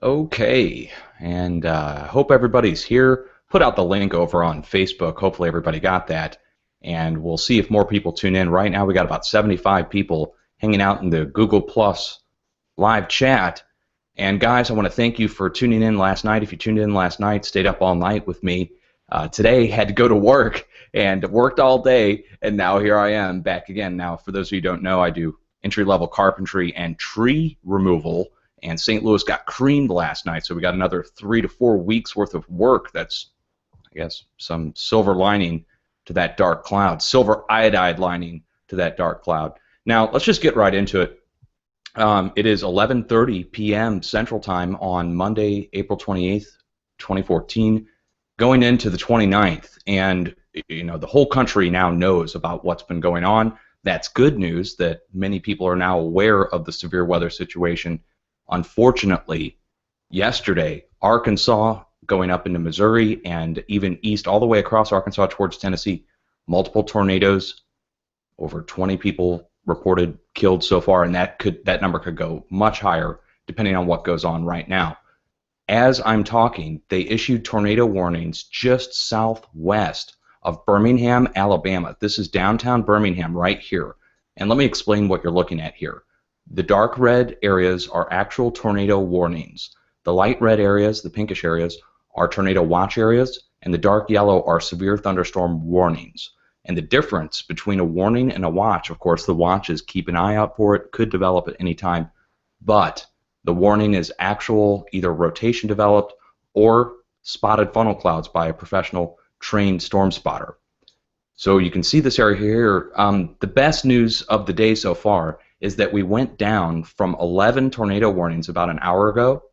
Okay, and hope everybody's here. Put out the link over on Facebook. Hopefully everybody got that, and we'll see if more people tune in. Right now we got about 75 people hanging out in the Google Plus live chat. And guys, I want to thank you for tuning in last night. If you tuned in last night, stayed up all night with me. Today had to go to work and worked all day, and now here I am back again. Now, for those of you who don't know, I do entry-level carpentry and tree removal, and St. Louis got creamed last night, so we got another 3 to 4 weeks worth of work. That's, I guess, some silver lining to that dark cloud, silver iodide lining to that dark cloud. Now, let's just get right into it. It is 11:30 p.m. Central Time on Monday, April 28th, 2014, going into the 29th, and the whole country now knows about what's been going on. That's good news that many people are now aware of the severe weather situation. Unfortunately, yesterday, Arkansas going up into Missouri and even east all the way across Arkansas towards Tennessee, multiple tornadoes, over 20 people reported killed so far, and that number could go much higher depending on what goes on right now. As I'm talking, they issued tornado warnings just southwest of Birmingham, Alabama. This is downtown Birmingham right here. And let me explain what you're looking at here. The dark red areas are actual tornado warnings. The light red areas, the pinkish areas, are tornado watch areas, and the dark yellow are severe thunderstorm warnings. And the difference between a warning and a watch, of course, the watch is keep an eye out for it, could develop at any time, but the warning is actual either rotation developed or spotted funnel clouds by a professional trained storm spotter. So you can see this area here. The best news of the day so far is that we went down from 11 tornado warnings about an hour ago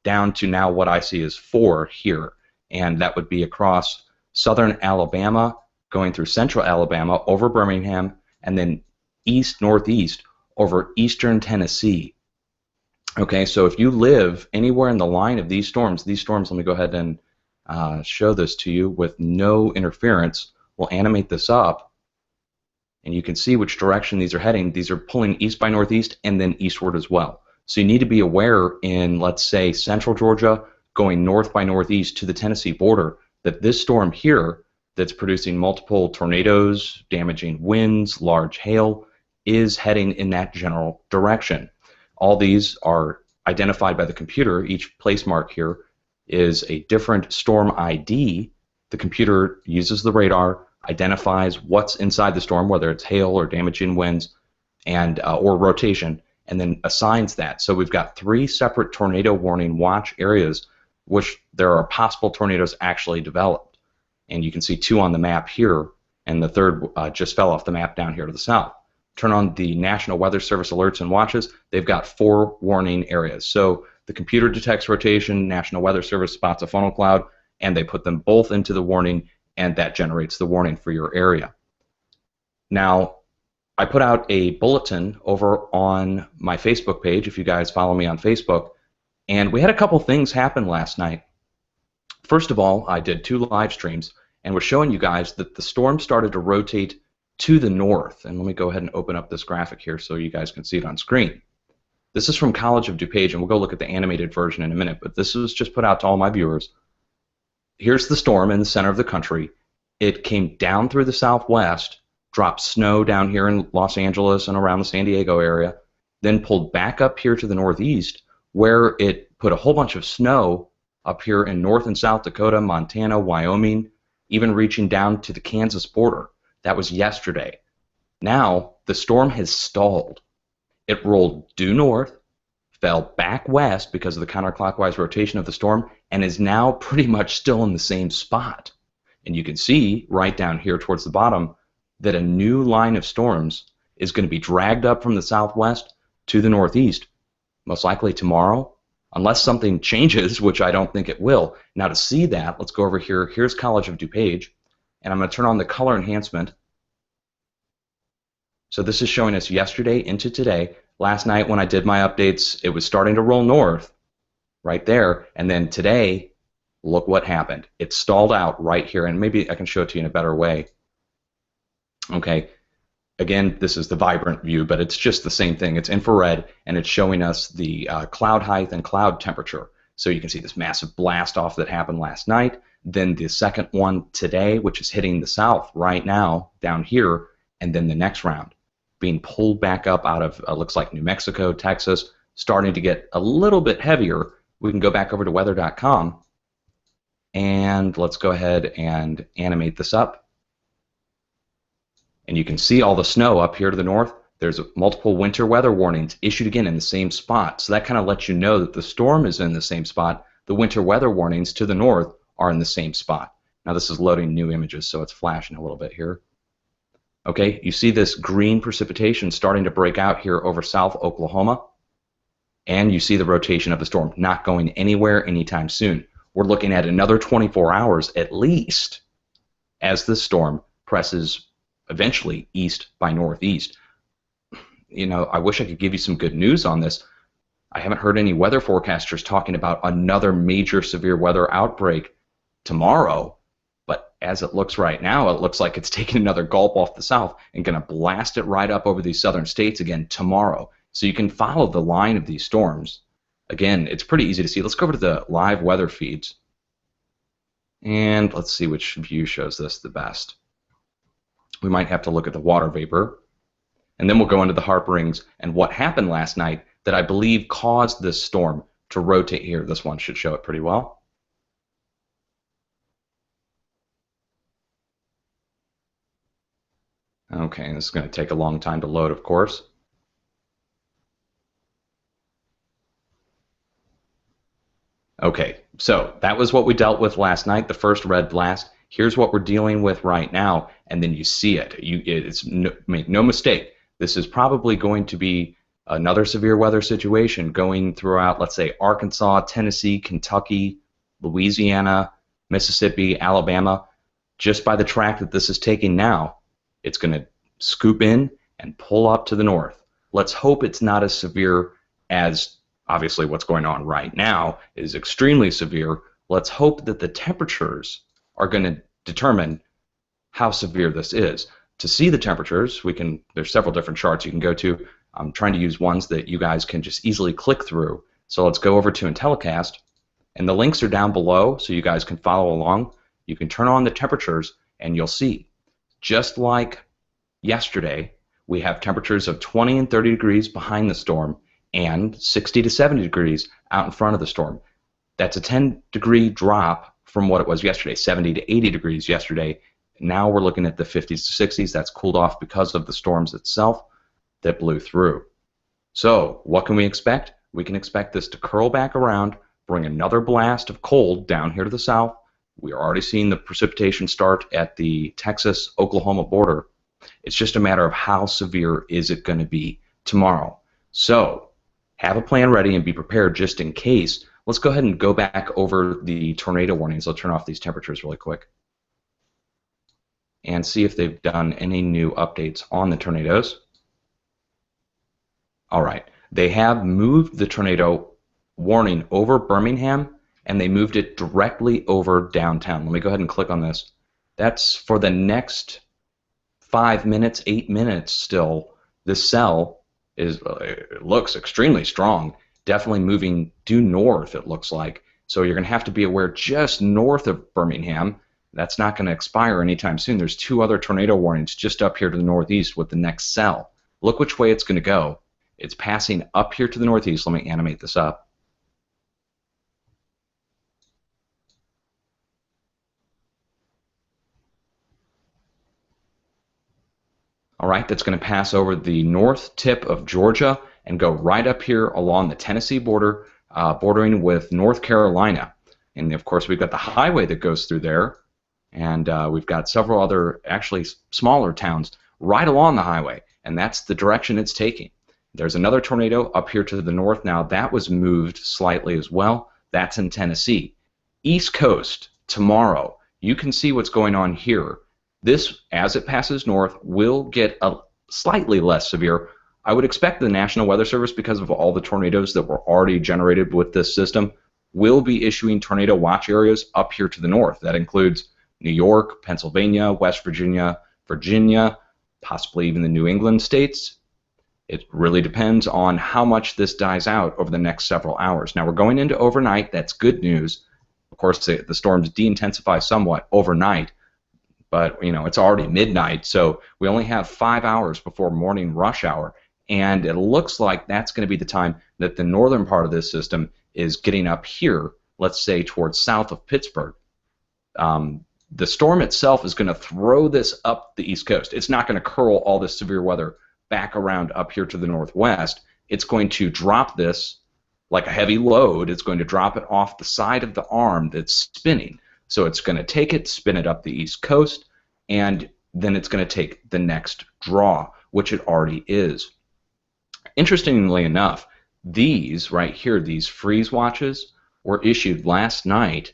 down to now what I see is 4 here, and that would be across southern Alabama, going through central Alabama, over Birmingham, and then east-northeast over eastern Tennessee. Okay, so if you live anywhere in the line of these storms, let me go ahead and show this to you with no interference. We'll animate this up, and you can see which direction these are heading. These are pulling east by northeast and then eastward as well. So you need to be aware in, let's say, central Georgia, going north by northeast to the Tennessee border, that this storm here that's producing multiple tornadoes, damaging winds, large hail, is heading in that general direction. All these are identified by the computer. Each place mark here is a different storm ID. The computer uses the radar, identifies what's inside the storm, whether it's hail or damaging winds, and or rotation, and then assigns that. So we've got 3 separate tornado warning watch areas, which there are possible tornadoes actually developed. And you can see 2 on the map here, and the third just fell off the map down here to the south. Turn on the National Weather Service alerts and watches. They've got 4 warning areas. So the computer detects rotation, National Weather Service spots a funnel cloud, and they put them both into the warning, and that generates the warning for your area. Now, I put out a bulletin over on my Facebook page, if you guys follow me on Facebook, and we had a couple things happen last night. First of all, I did 2 live streams, and we're showing you guys that the storm started to rotate to the north. And let me go ahead and open up this graphic here so you guys can see it on screen. This is from College of DuPage, and we'll go look at the animated version in a minute, but this was just put out to all my viewers. Here's the storm in the center of the country. It came down through the southwest, dropped snow down here in Los Angeles and around the San Diego area, then pulled back up here to the northeast, where it put a whole bunch of snow up here in North and South Dakota, Montana, Wyoming, even reaching down to the Kansas border. That was yesterday. Now, the storm has stalled. It rolled due north, fell back west because of the counterclockwise rotation of the storm, and is now pretty much still in the same spot. And you can see right down here towards the bottom that a new line of storms is going to be dragged up from the southwest to the northeast, most likely tomorrow, unless something changes, which I don't think it will. Now, to see that, let's go over here. Here's College of DuPage. And I'm going to turn on the color enhancement. So this is showing us yesterday into today. Last night when I did my updates, it was starting to roll north right there. And then today, look what happened. It stalled out right here. And maybe I can show it to you in a better way. Okay. Again, this is the vibrant view, but it's just the same thing. It's infrared, and it's showing us the cloud height and cloud temperature. So you can see this massive blast off that happened last night. Then the second one today, which is hitting the south right now down here. And then the next round being pulled back up out of, looks like New Mexico, Texas, starting to get a little bit heavier. We can go back over to weather.com and let's go ahead and animate this up. And you can see all the snow up here to the north. There's multiple winter weather warnings issued again in the same spot. So that kind of lets you know that the storm is in the same spot. The winter weather warnings to the north are in the same spot. Now this is loading new images, so it's flashing a little bit here. Okay, you see this green precipitation starting to break out here over South Oklahoma. And you see the rotation of the storm not going anywhere anytime soon. We're looking at another 24 hours at least as this storm presses eventually east by northeast. You know, I wish I could give you some good news on this. I haven't heard any weather forecasters talking about another major severe weather outbreak tomorrow, but as it looks right now, it looks like it's taking another gulp off the south and going to blast it right up over these southern states again tomorrow. So you can follow the line of these storms. Again, it's pretty easy to see. Let's go over to the live weather feeds. And let's see which view shows this the best. We might have to look at the water vapor. And then we'll go into the Harp Rings and what happened last night that I believe caused this storm to rotate here. This one should show it pretty well. Okay, this is going to take a long time to load, of course. Okay, so that was what we dealt with last night, the first red blast. Here's what we're dealing with right now, and then you see it. Make no mistake, this is probably going to be another severe weather situation going throughout, let's say, Arkansas, Tennessee, Kentucky, Louisiana, Mississippi, Alabama. Just by the track that this is taking now, it's going to scoop in and pull up to the north. Let's hope it's not as severe as obviously what's going on right now is extremely severe. Let's hope that the temperatures are going to determine how severe this is. To see the temperatures, there's several different charts you can go to. I'm trying to use ones that you guys can just easily click through. So let's go over to IntelliCast, and the links are down below so you guys can follow along. You can turn on the temperatures and you'll see, just like yesterday, we have temperatures of 20 and 30 degrees behind the storm and 60 to 70 degrees out in front of the storm. That's a 10-degree drop from what it was yesterday, 70 to 80 degrees yesterday. Now we're looking at the 50s to 60s. That's cooled off because of the storms itself that blew through. So what can we expect? We can expect this to curl back around, bring another blast of cold down here to the south. We are already seeing the precipitation start at the Texas-Oklahoma border. It's just a matter of how severe is it going to be tomorrow. So have a plan ready and be prepared just in case. Let's go ahead and go back over the tornado warnings. I'll turn off these temperatures really quick and see if they've done any new updates on the tornadoes. All right, they have moved the tornado warning over Birmingham, and they moved it directly over downtown. Let me go ahead and click on this. That's for the next 5 minutes, 8 minutes still. This cell it looks extremely strong, definitely moving due north, it looks like. So you're going to have to be aware just north of Birmingham. That's not going to expire anytime soon. There's 2 other tornado warnings just up here to the northeast with the next cell. Look which way it's going to go. It's passing up here to the northeast. Let me animate this up. All right, that's going to pass over the north tip of Georgia and go right up here along the Tennessee border, bordering with North Carolina. And of course, we've got the highway that goes through there, and we've got several other, actually smaller towns right along the highway, and that's the direction it's taking. There's another tornado up here to the north now. That was moved slightly as well. That's in Tennessee. East Coast, tomorrow, you can see what's going on here. This, as it passes north, will get a slightly less severe. I would expect the National Weather Service, because of all the tornadoes that were already generated with this system, will be issuing tornado watch areas up here to the north. That includes New York, Pennsylvania, West Virginia, Virginia, possibly even the New England states. It really depends on how much this dies out over the next several hours. Now we're going into overnight. That's good news. Of course, the storms de-intensify somewhat overnight, but it's already midnight, so we only have 5 hours before morning rush hour, and it looks like that's going to be the time that the northern part of this system is getting up here, let's say towards south of Pittsburgh. The storm itself is going to throw this up the East Coast. It's not going to curl all this severe weather back around up here to the northwest. It's going to drop this like a heavy load. It's going to drop it off the side of the arm that's spinning. So it's going to take it, spin it up the East Coast, and then it's going to take the next draw, which it already is. Interestingly enough, these right here, these freeze watches, were issued last night,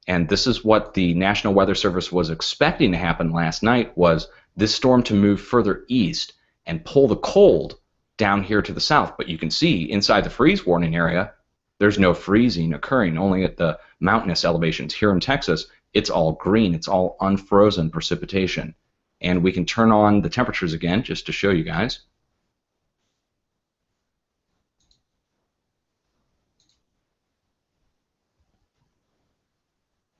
and this is what the National Weather Service was expecting to happen last night, was this storm to move further east and pull the cold down here to the south. But you can see inside the freeze warning area, there's no freezing occurring. Only at the mountainous elevations here in Texas, it's all green. It's all unfrozen precipitation. And we can turn on the temperatures again just to show you guys.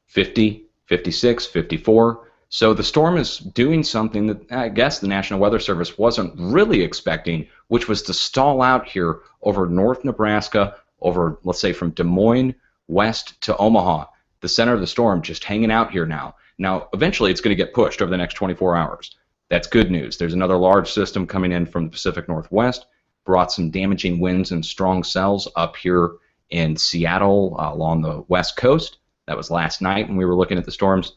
"50, 56, 54. So the storm is doing something that I guess the National Weather Service wasn't really expecting, which was to stall out here over North Nebraska, over, let's say, from Des Moines west to Omaha. The center of the storm just hanging out here now. Now, eventually it's going to get pushed over the next 24 hours. That's good news. There's another large system coming in from the Pacific Northwest, brought some damaging winds and strong cells up here in Seattle along the west coast. That was last night when we were looking at the storms.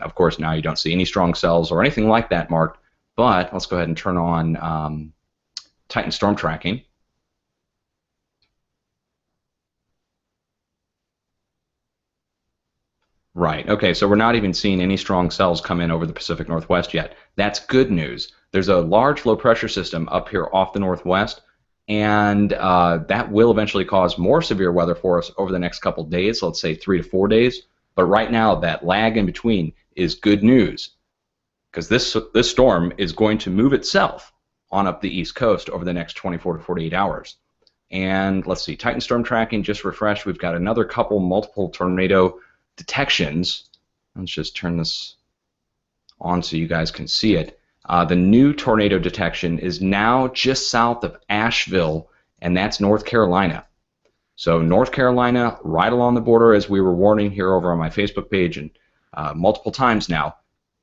Of course, now you don't see any strong cells or anything like that marked, but let's go ahead and turn on Titan storm tracking. Right, okay, so we're not even seeing any strong cells come in over the Pacific Northwest yet. That's good news. There's a large low pressure system up here off the northwest, and that will eventually cause more severe weather for us over the next couple days, let's say 3 to 4 days. But right now, that lag in between is good news, because this storm is going to move itself on up the East Coast over the next 24 to 48 hours. And let's see, Titan storm tracking just refreshed. We've got another couple multiple tornado detections. Let's just turn this on so you guys can see it. The new tornado detection is now just south of Asheville, and that's North Carolina. So North Carolina, right along the border, as we were warning here over on my Facebook page, and multiple times now,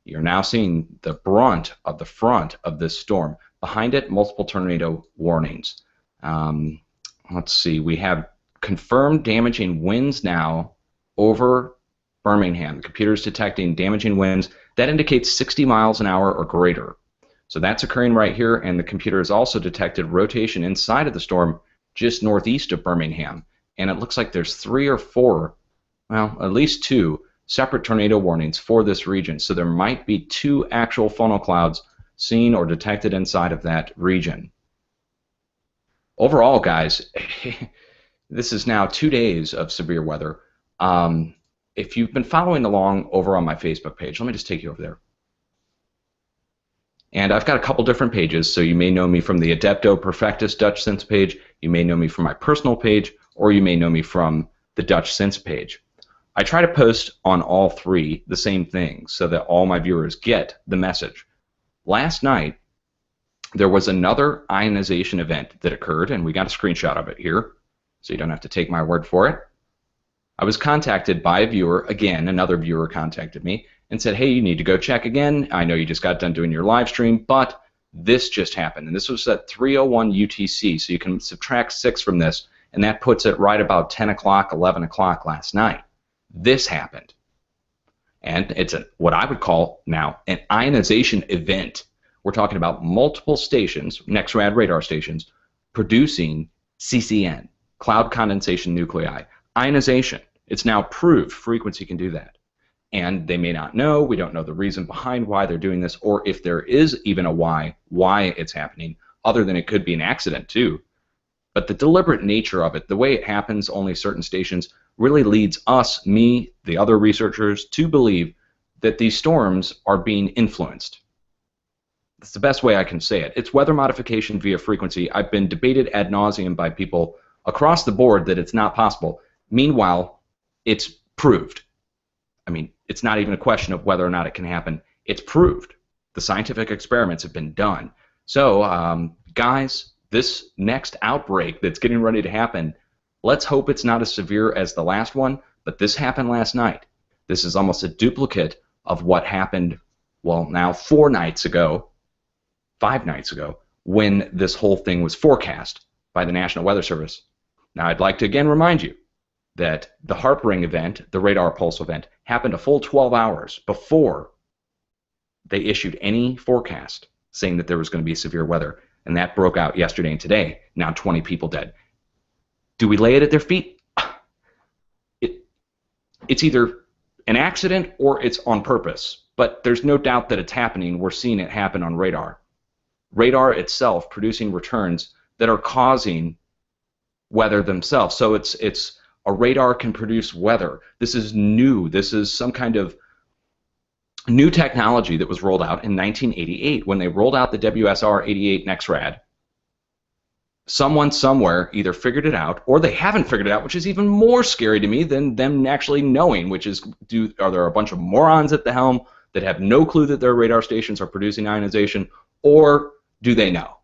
you're now seeing the brunt of the front of this storm. Behind it, multiple tornado warnings. Let's see, we have confirmed damaging winds now over Birmingham. The computer's detecting damaging winds. That indicates 60 miles an hour or greater. So that's occurring right here, and the computer has also detected rotation inside of the storm just northeast of Birmingham. And it looks like there's 3 or 4, well, at least 2 separate tornado warnings for this region. So there might be 2 actual funnel clouds seen or detected inside of that region. Overall, guys, this is now 2 days of severe weather. If you've been following along over on my Facebook page, let me just take you over there. And I've got a couple different pages, so you may know me from the Adepto Perfectus Dutchsinse page, you may know me from my personal page, or you may know me from the Dutchsinse page. I try to post on all 3 the same thing so that all my viewers get the message. Last night, there was another ionization event that occurred, and we got a screenshot of it here, so you don't have to take my word for it. I was contacted by a viewer, again, another viewer contacted me and said, hey, you need to go check again. I know you just got done doing your live stream, but this just happened. And this was at 3:01 UTC, so you can subtract 6 from this, and that puts it right about 10 o'clock, 11 o'clock last night. This happened. And it's what I would call now an ionization event. We're talking about multiple stations, NEXRAD radar stations, producing CCN, cloud condensation nuclei. Ionization. It's now proved frequency can do that. And they may not know, we don't know the reason behind why they're doing this, or if there is even a why it's happening, other than it could be an accident too. But the deliberate nature of it, the way it happens, only certain stations, really leads us, me, the other researchers, to believe that these storms are being influenced. That's the best way I can say it. It's weather modification via frequency. I've been debated ad nauseum by people across the board that it's not possible. Meanwhile, it's proved. I mean, it's not even a question of whether or not it can happen. It's proved. The scientific experiments have been done. So, guys, this next outbreak that's getting ready to happen, let's hope it's not as severe as the last one, but this happened last night. This is almost a duplicate of what happened, well, now 4 nights ago, 5 nights ago, when this whole thing was forecast by the National Weather Service. Now, I'd like to again remind you that the HAARP ring event, the radar pulse event, happened a full 12 hours before they issued any forecast saying that there was going to be severe weather. And that broke out yesterday and today. Now 20 people dead. Do we lay it at their feet? It's either an accident or it's on purpose. But there's no doubt that it's happening. We're seeing it happen on radar. Radar itself producing returns that are causing weather themselves. So it's a radar can produce weather. This is new. This is some kind of new technology that was rolled out in 1988 when they rolled out the WSR-88 NEXRAD. Someone somewhere either figured it out or they haven't figured it out, which is even more scary to me than them actually knowing, which is, are there a bunch of morons at the helm that have no clue that their radar stations are producing ionization, or do they know?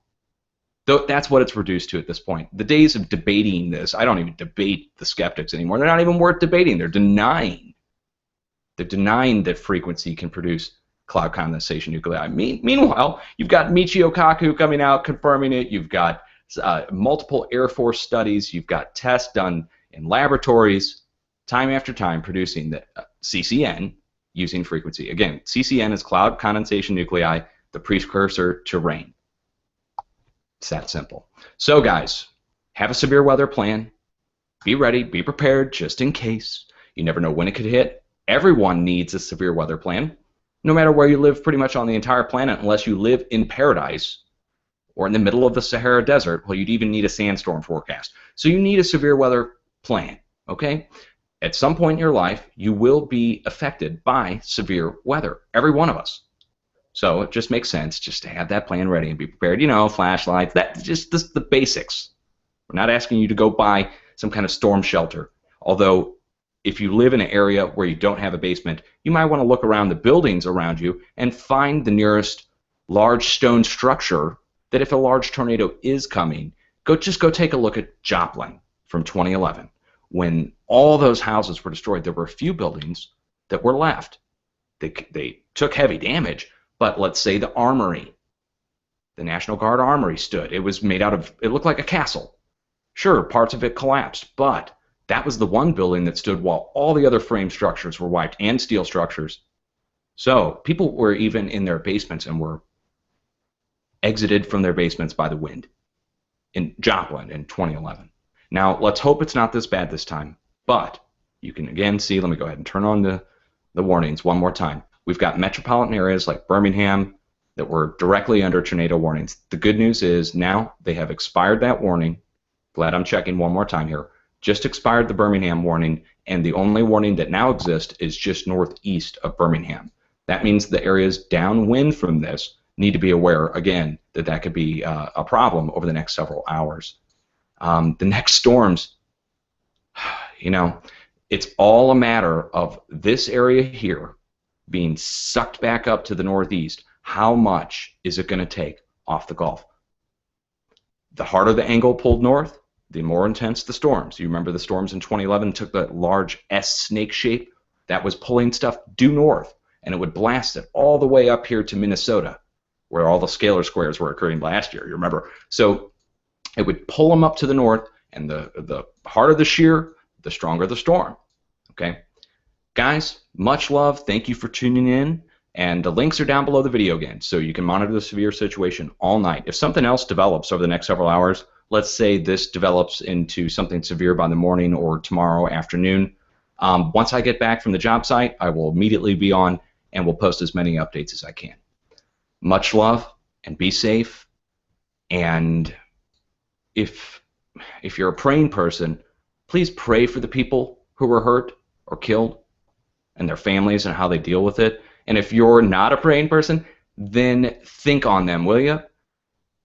That's what it's reduced to at this point. The days of debating this, I don't even debate the skeptics anymore. They're not even worth debating. They're denying. They're denying that frequency can produce cloud condensation nuclei. Meanwhile, you've got Michio Kaku coming out confirming it. You've got multiple Air Force studies. You've got tests done in laboratories, time after time, producing the CCN using frequency. Again, CCN is cloud condensation nuclei, the precursor to rain. It's that simple. So, guys, have a severe weather plan. Be ready. Be prepared just in case. You never know when it could hit. Everyone needs a severe weather plan, no matter where you live pretty much on the entire planet, unless you live in paradise or in the middle of the Sahara Desert. Well, you'd even need a sandstorm forecast. So you need a severe weather plan, okay? At some point in your life, you will be affected by severe weather, every one of us. So it just makes sense just to have that plan ready and be prepared. You know, flashlights, that's just the basics. We're not asking you to go buy some kind of storm shelter. Although, if you live in an area where you don't have a basement, you might want to look around the buildings around you and find the nearest large stone structure that if a large tornado is coming, just go take a look at Joplin from 2011. When all those houses were destroyed, there were a few buildings that were left. They took heavy damage, but let's say the armory, the National Guard armory stood. It was made out of, it looked like a castle. Sure, parts of it collapsed, but that was the one building that stood while all the other frame structures were wiped, and steel structures. So people were even in their basements and were exited from their basements by the wind in Joplin in 2011. Now, let's hope it's not this bad this time, but you can again see, let me go ahead and turn on the warnings one more time. We've got metropolitan areas like Birmingham that were directly under tornado warnings. The good news is now they have expired that warning. Glad I'm checking one more time here. Just expired the Birmingham warning, and the only warning that now exists is just northeast of Birmingham. That means the areas downwind from this need to be aware, again, that that could be a problem over the next several hours. The next storms, you know, it's all a matter of this area here being sucked back up to the northeast. How much is it going to take off the Gulf? The harder the angle pulled north, the more intense the storms. You remember the storms in 2011 took that large S snake shape that was pulling stuff due north, and it would blast it all the way up here to Minnesota, where all the scalar squares were occurring last year, you remember. So it would pull them up to the north, and the harder the shear, the stronger the storm. Okay? Guys, much love. Thank you for tuning in. And the links are down below the video again, so you can monitor the severe situation all night. If something else develops over the next several hours, let's say this develops into something severe by the morning or tomorrow afternoon, once I get back from the job site, I will immediately be on and will post as many updates as I can. Much love, and be safe. And if you're a praying person, please pray for the people who were hurt or killed and their families and how they deal with it. And if you're not a praying person, then think on them, will you?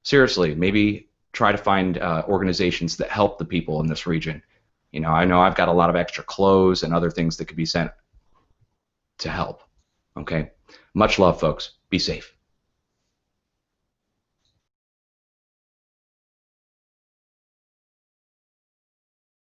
Seriously, maybe try to find organizations that help the people in this region. I know I've got a lot of extra clothes and other things that could be sent to help. Okay? Much love, folks. Be safe.